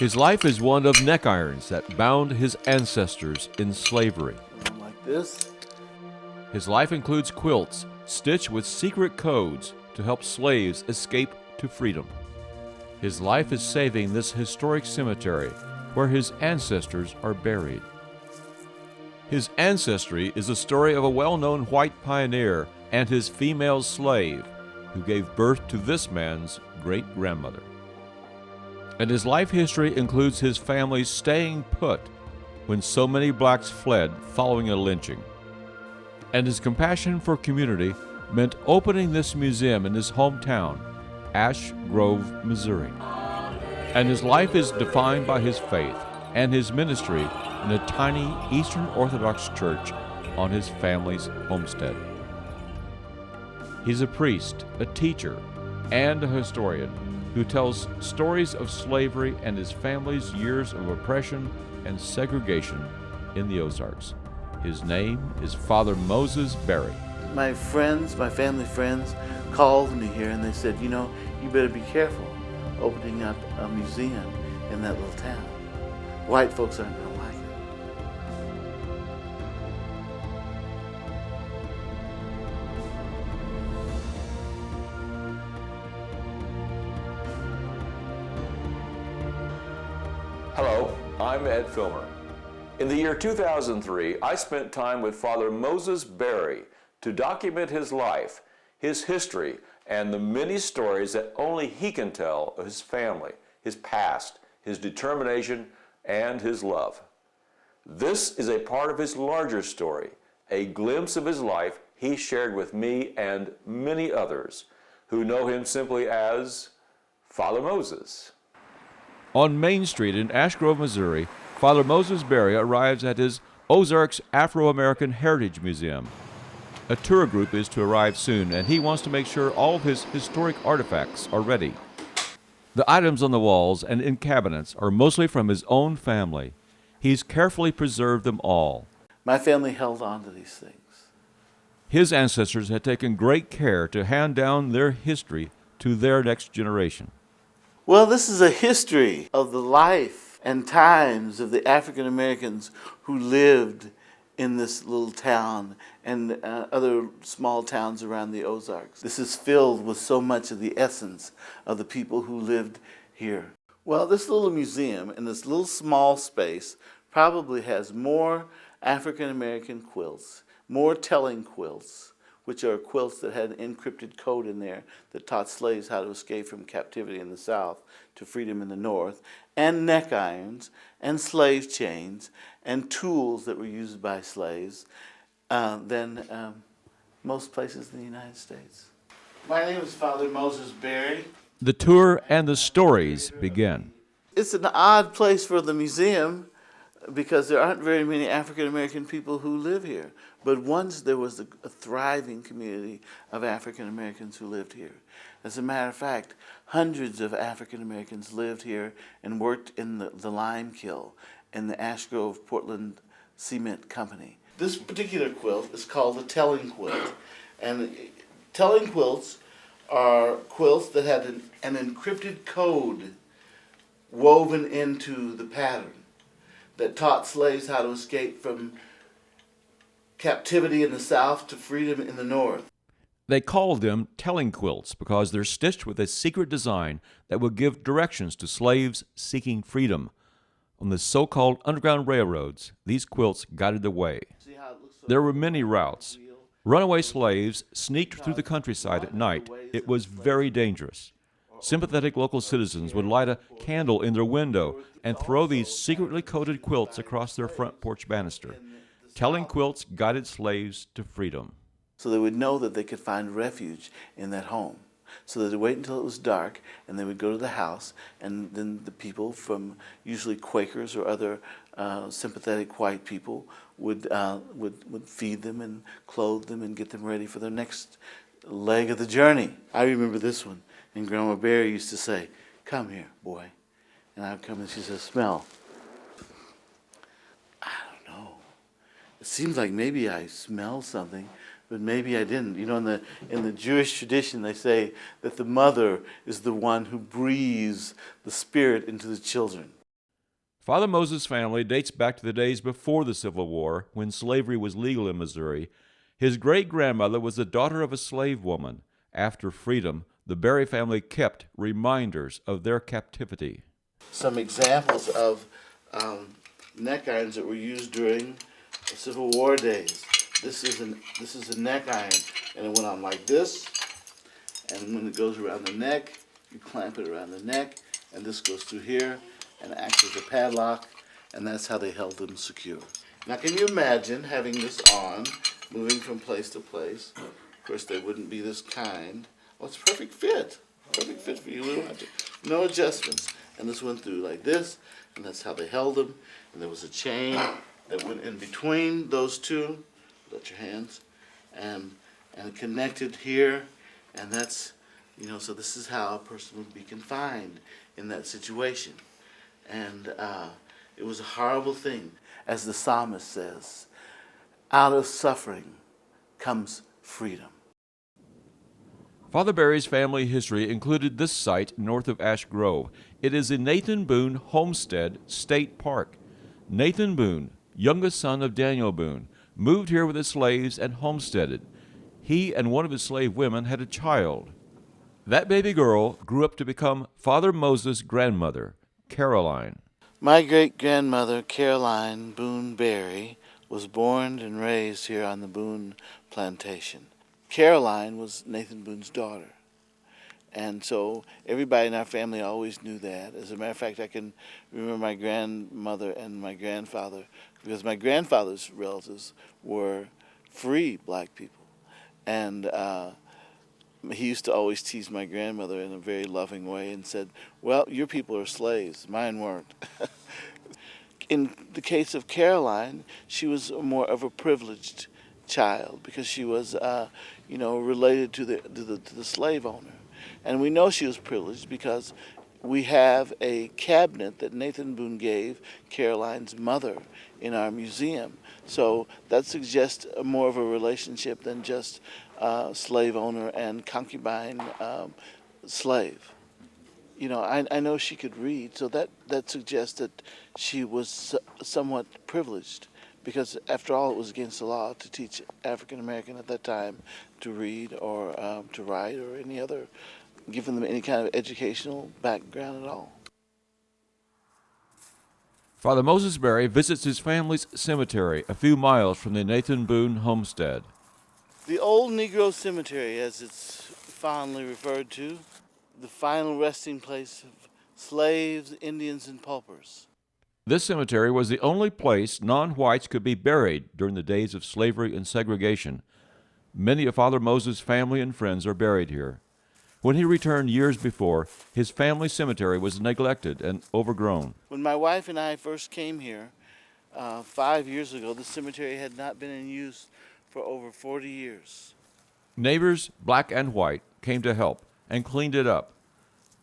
His life is one of neck irons that bound his ancestors in slavery. Like this. His life includes quilts stitched with secret codes to help slaves escape to freedom. His life is saving this historic cemetery where his ancestors are buried. His ancestry is the story of a well-known white pioneer and his female slave who gave birth to this man's great-grandmother. And his life history includes his family staying put when so many blacks fled following a lynching. And his compassion for community meant opening this museum in his hometown, Ash Grove, Missouri. And his life is defined by his faith and his ministry in a tiny Eastern Orthodox church on his family's homestead. He's a priest, a teacher, and a historian who tells stories of slavery and his family's years of oppression and segregation in the Ozarks. His name is Father Moses Berry. My friends, my family friends, called me here and they said, you know, you better be careful opening up a museum in that little town. White folks aren't going to like it. Hello, I'm Ed Filmer. In the year 2003, I spent time with Father Moses Berry to document his life, his history, and the many stories that only he can tell of his family, his past, his determination, and his love. This is a part of his larger story, a glimpse of his life he shared with me and many others who know him simply as Father Moses. On Main Street in Ash Grove, Missouri, Father Moses Berry arrives at his Ozarks Afro-American Heritage Museum. A tour group is to arrive soon, and he wants to make sure all of his historic artifacts are ready. The items on the walls and in cabinets are mostly from his own family. He's carefully preserved them all. My family held on to these things. His ancestors had taken great care to hand down their history to their next generation. Well, this is a history of the life and times of the African Americans who lived in this little town and other small towns around the Ozarks. This is filled with so much of the essence of the people who lived here. Well, this little museum in this little small space probably has more African American quilts, more telling quilts, which are quilts that had an encrypted code in there that taught slaves how to escape from captivity in the South to freedom in the North, and neck irons, and slave chains, and tools that were used by slaves than most places in the United States. My name is Father Moses Berry. The tour and the stories begin. It's an odd place for the museum because there aren't very many African American people who live here. But once there was a thriving community of African Americans who lived here. As a matter of fact, hundreds of African Americans lived here and worked in the lime kiln in the Ash Grove Portland Cement Company. This particular quilt is called the telling quilt. And telling quilts are quilts that had an encrypted code woven into the pattern that taught slaves how to escape from captivity in the South to freedom in the North. They called them telling quilts because they're stitched with a secret design that would give directions to slaves seeking freedom. On the so-called Underground Railroads, these quilts guided the way. There were many routes. Runaway slaves sneaked through the countryside at night. It was very dangerous. Sympathetic local citizens would light a candle in their window and throw these secretly coded quilts across their front porch banister. Telling quilts guided slaves to freedom. So they would know that they could find refuge in that home. So they'd wait until it was dark, and they would go to the house, and then the people from usually Quakers or other sympathetic white people would feed them and clothe them and get them ready for their next leg of the journey. I remember this one, and Grandma Berry used to say, "Come here, boy." And I'd come and she said, "Smell." I don't know. It seems like maybe I smelled something, but maybe I didn't. You know, in the Jewish tradition, they say that the mother is the one who breathes the spirit into the children. Father Moses' family dates back to the days before the Civil War, when slavery was legal in Missouri. His great-grandmother was the daughter of a slave woman. After freedom, the Berry family kept reminders of their captivity. Some examples of neck irons that were used during the Civil War days. This is a neck iron, and it went on like this, and when it goes around the neck, you clamp it around the neck, and this goes through here and acts as a padlock, and that's how they held them secure. Now, can you imagine having this on, moving from place to place? Of course, they wouldn't be this kind. Oh, it's a perfect fit. Perfect fit for you. We don't have to, no adjustments. And this went through like this, and that's how they held them. And there was a chain that went in between those two. Let your hands, and it connected here, and that's, so this is how a person would be confined in that situation. And it was a horrible thing. As the psalmist says, out of suffering comes freedom. Father Berry's family history included this site north of Ash Grove. It is the Nathan Boone Homestead State Park. Nathan Boone, youngest son of Daniel Boone, moved here with his slaves and homesteaded. He and one of his slave women had a child. That baby girl grew up to become Father Moses' grandmother, Caroline. My great-grandmother, Caroline Boone Berry, was born and raised here on the Boone plantation. Caroline was Nathan Boone's daughter. And so everybody in our family always knew that. As a matter of fact, I can remember my grandmother and my grandfather, because my grandfather's relatives were free black people. And he used to always tease my grandmother in a very loving way and said, well, your people are slaves, mine weren't. In the case of Caroline, she was more of a privileged child because she was, related to the slave owner. And we know she was privileged because we have a cabinet that Nathan Boone gave Caroline's mother in our museum. So that suggests more of a relationship than just slave owner and concubine slave. I know she could read, so that suggests that she was somewhat privileged, because after all, it was against the law to teach African American at that time to read or to write or giving them any kind of educational background at all. Father Moses Berry visits his family's cemetery a few miles from the Nathan Boone homestead. The Old Negro Cemetery, as it's fondly referred to, the final resting place of slaves, Indians, and paupers. This cemetery was the only place non-whites could be buried during the days of slavery and segregation. Many of Father Moses' family and friends are buried here. When he returned years before, his family cemetery was neglected and overgrown. When my wife and I first came here 5 years ago, the cemetery had not been in use for over 40 years. Neighbors, black and white, came to help and cleaned it up,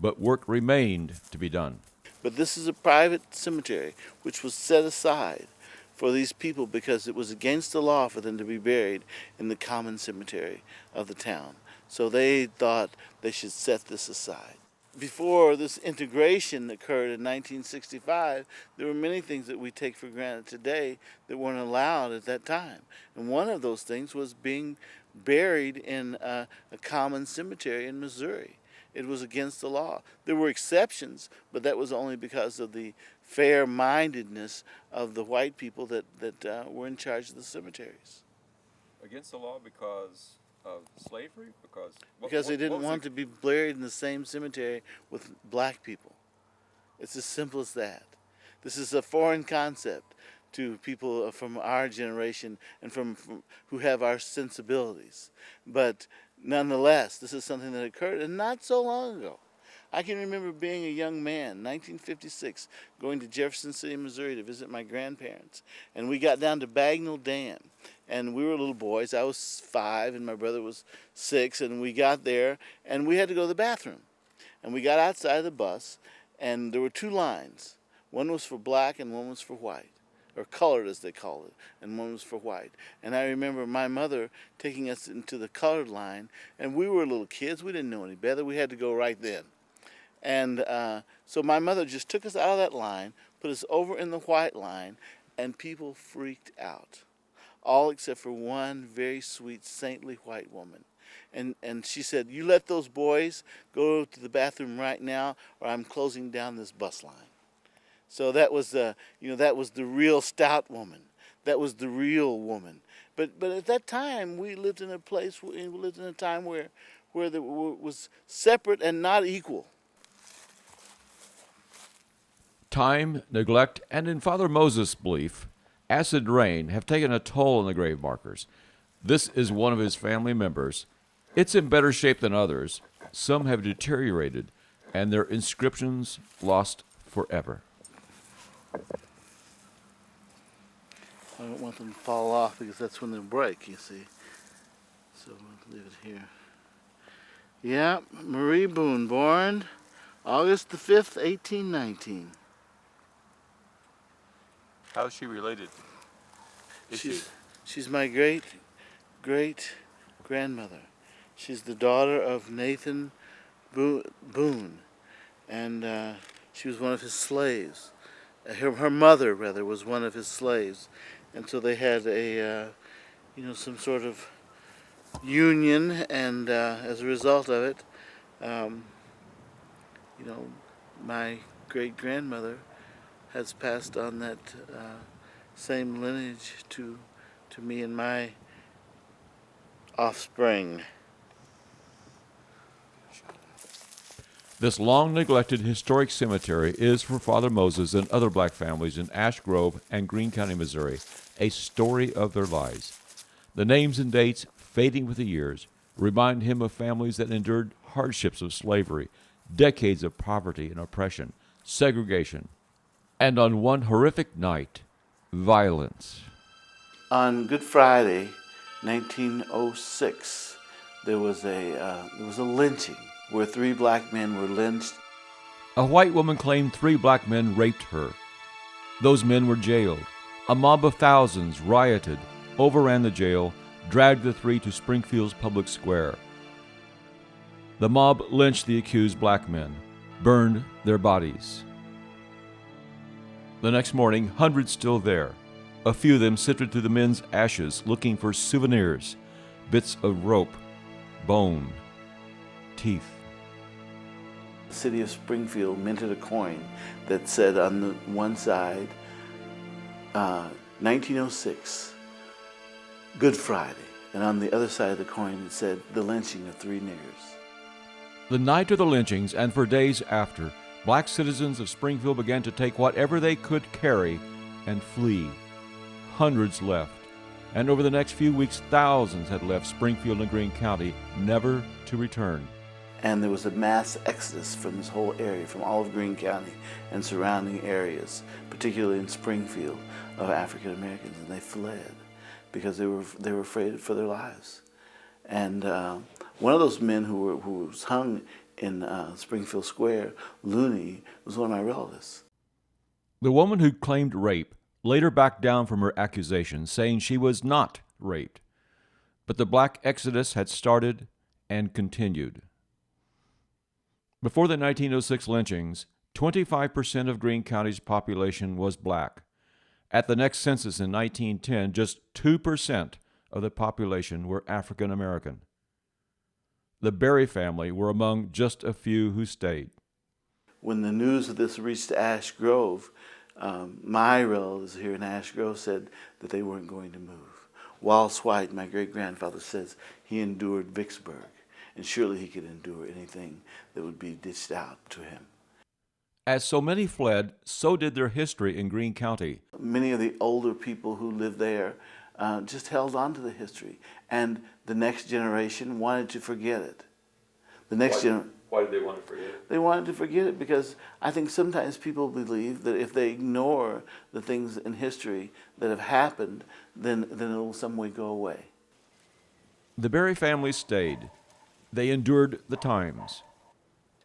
but work remained to be done. But this is a private cemetery which was set aside for these people because it was against the law for them to be buried in the common cemetery of the town. So they thought they should set this aside. Before this integration occurred in 1965, there were many things that we take for granted today that weren't allowed at that time. And one of those things was being buried in a common cemetery in Missouri. It was against the law. There were exceptions, but that was only because of the fair-mindedness of the white people that were in charge of the cemeteries. Against the law because of slavery? Because they didn't want to be buried in the same cemetery with black people. It's as simple as that. This is a foreign concept to people from our generation and from who have our sensibilities. But nonetheless, this is something that occurred, and not so long ago. I can remember being a young man, 1956, going to Jefferson City, Missouri to visit my grandparents. And we got down to Bagnell Dam. And we were little boys. I was 5 and my brother was 6. And we got there and we had to go to the bathroom. And we got outside the bus and there were 2 lines. One was for black and one was for white, or colored as they call it, and one was for white. And I remember my mother taking us into the colored line, and we were little kids. We didn't know any better. We had to go right then. And so my mother just took us out of that line, put us over in the white line, and people freaked out. All except for one very sweet, saintly white woman. And she said, "You let those boys go to the bathroom right now, or I'm closing down this bus line." So that was that was the real stout woman. That was the real woman. But at that time, we lived in a place, we lived in a time where there was separate and not equal. Time, neglect, and in Father Moses' belief, acid rain have taken a toll on the grave markers. This is one of his family members. It's in better shape than others. Some have deteriorated, and their inscriptions lost forever. I don't want them to fall off because that's when they break, you see. So we'll leave it here. Yeah, Marie Boone, born August the 5th, 1819. How is she related? She's my great grandmother. She's the daughter of Nathan Boone, and she was one of his slaves. Her mother, rather, was one of his slaves, and so they had a some sort of union, and as a result of it, my great grandmother has passed on that same lineage to me and my offspring. This long-neglected historic cemetery is, for Father Moses and other black families in Ash Grove and Greene County, Missouri, a story of their lives. The names and dates, fading with the years, remind him of families that endured hardships of slavery, decades of poverty and oppression, segregation, and on one horrific night, violence. On Good Friday, 1906, there was a lynching where 3 black men were lynched. A white woman claimed 3 black men raped her. Those men were jailed. A mob of thousands rioted, overran the jail, dragged the 3 to Springfield's public square. The mob lynched the accused black men, burned their bodies. The next morning, hundreds still there. A few of them sifted through the men's ashes looking for souvenirs, bits of rope, bone, teeth. The city of Springfield minted a coin that said on the one side, 1906, Good Friday, and on the other side of the coin it said, the lynching of 3 niggers. The night of the lynchings and for days after, black citizens of Springfield began to take whatever they could carry and flee. Hundreds left, and over the next few weeks, thousands had left Springfield and Greene County, never to return. And there was a mass exodus from this whole area, from all of Greene County and surrounding areas, particularly in Springfield, of African Americans, and they fled because they were afraid for their lives. And one of those men who was hung in Springfield Square, Looney, was one of my relatives. The woman who claimed rape later backed down from her accusations, saying she was not raped. But the black exodus had started and continued. Before the 1906 lynchings, 25% of Greene County's population was black. At the next census in 1910, just 2% of the population were African American. The Berry family were among just a few who stayed. When the news of this reached Ash Grove, my relatives here in Ash Grove said that they weren't going to move. Wallace White, my great-grandfather, says he endured Vicksburg, and surely he could endure anything that would be dished out to him. As so many fled, so did their history in Greene County. Many of the older people who lived there just held on to the history, and the next generation wanted to forget it. Why did they want to forget it? They wanted to forget it because I think sometimes people believe that if they ignore the things in history that have happened, then it will some way go away. The Berry family stayed. They endured the times.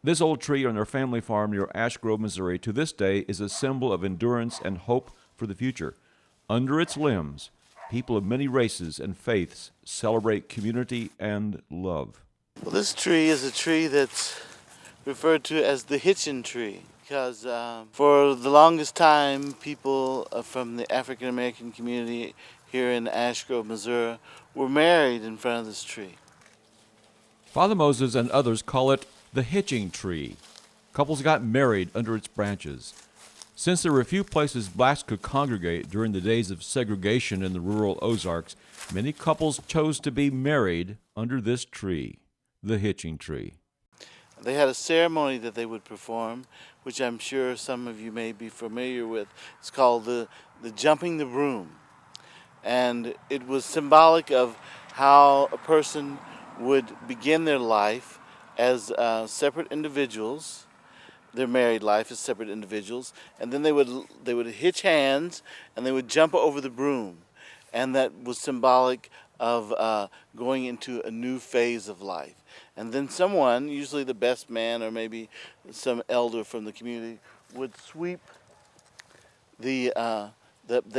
This old tree on their family farm near Ash Grove, Missouri, to this day is a symbol of endurance and hope for the future. Under its limbs, people of many races and faiths celebrate community and love. Well, this tree is a tree that's referred to as the Hitchin Tree, because for the longest time, people from the African American community here in Ash Grove, Missouri, were married in front of this tree. Father Moses and others call it the Hitching Tree. Couples got married under its branches. Since there were few places blacks could congregate during the days of segregation in the rural Ozarks, many couples chose to be married under this tree, the Hitching Tree. They had a ceremony that they would perform, which I'm sure some of you may be familiar with. It's called the jumping the broom. And it was symbolic of how a person would begin their life as separate individuals, their married life as separate individuals, and then they would hitch hands and they would jump over the broom. And that was symbolic of going into a new phase of life. And then someone, usually the best man or maybe some elder from the community, would sweep the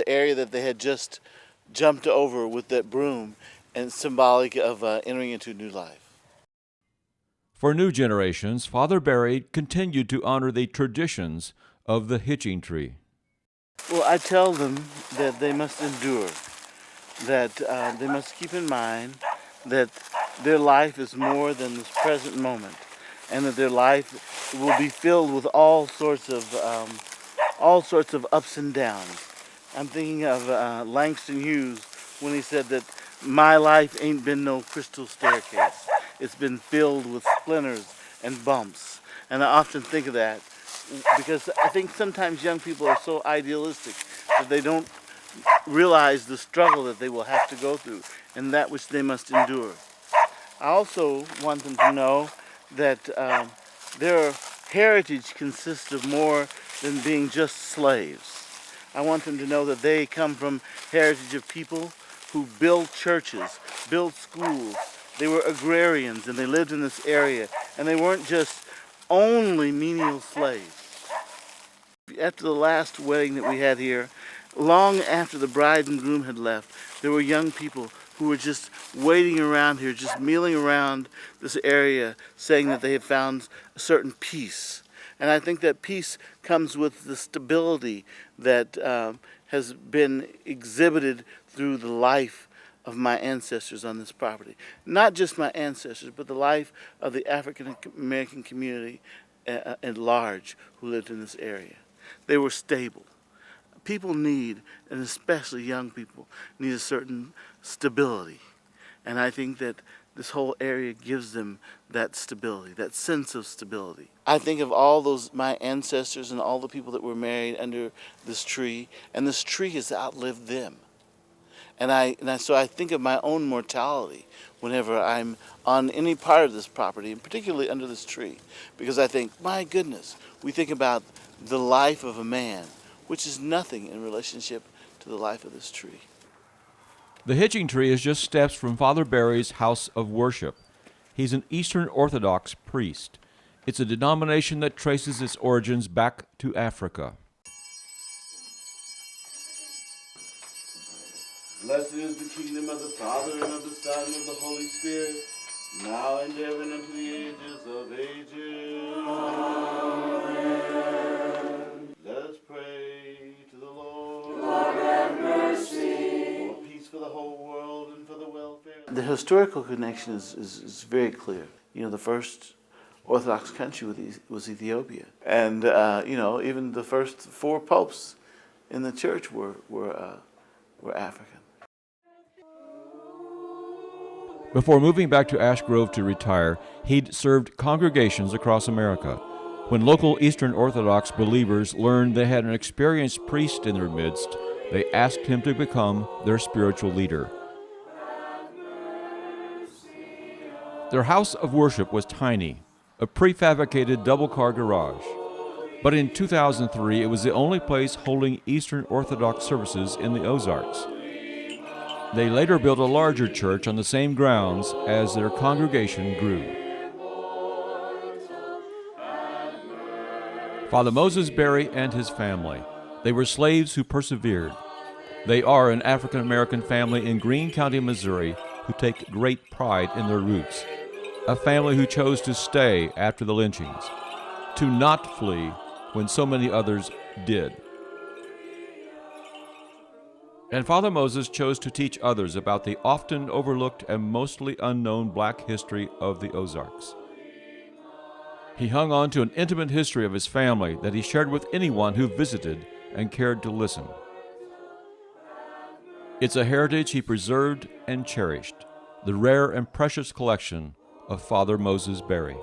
area that they had just jumped over with that broom, and symbolic of entering into a new life. For new generations, Father Barry continued to honor the traditions of the Hitching Tree. Well, I tell them that they must endure, that they must keep in mind that their life is more than this present moment, and that their life will be filled with all sorts of ups and downs. I'm thinking of Langston Hughes when he said that my life ain't been no crystal staircase. It's been filled with splinters and bumps. And I often think of that because I think sometimes young people are so idealistic that they don't realize the struggle that they will have to go through and that which they must endure. I also want them to know that their heritage consists of more than being just slaves. I want them to know that they come from heritage of people who built churches, built schools. They were agrarians and they lived in this area, and they weren't just only menial slaves. After the last wedding that we had here, long after the bride and groom had left, there were young people who were just waiting around here, just milling around this area, saying that they had found a certain peace. And I think that peace comes with the stability that has been exhibited through the life of my ancestors on this property. Not just my ancestors, but the life of the African American community at large who lived in this area. They were stable. People need, and especially young people, need a certain stability. And I think that this whole area gives them that stability, that sense of stability. I think of all those, my ancestors and all the people that were married under this tree, and this tree has outlived them. So I think of my own mortality whenever I'm on any part of this property, and particularly under this tree, because I think, my goodness, we think about the life of a man, which is nothing in relationship to the life of this tree. The Hitching Tree is just steps from Father Barry's house of worship. He's an Eastern Orthodox priest. It's a denomination that traces its origins back to Africa. Blessed is the kingdom of the Father, and of the Son, and of the Holy Spirit, now and ever, and unto the ages of ages. Amen. Let us pray to the Lord. Lord, have mercy. For peace for the whole world and for the welfare. The historical connection is very clear. You know, the first Orthodox country was Ethiopia. And, even the first 4 popes in the church were African. Before moving back to Ash Grove to retire, he'd served congregations across America. When local Eastern Orthodox believers learned they had an experienced priest in their midst, they asked him to become their spiritual leader. Their house of worship was tiny, a prefabricated double-car garage. But in 2003, it was the only place holding Eastern Orthodox services in the Ozarks. They later built a larger church on the same grounds as their congregation grew. Father Moses Barry and his family. They were slaves who persevered. They are an African-American family in Greene County, Missouri, who take great pride in their roots. A family who chose to stay after the lynchings. to not flee when so many others did. And Father Moses chose to teach others about the often overlooked and mostly unknown black history of the Ozarks. He hung on to an intimate history of his family that he shared with anyone who visited and cared to listen. It's a heritage he preserved and cherished, the rare and precious collection of Father Moses Berry.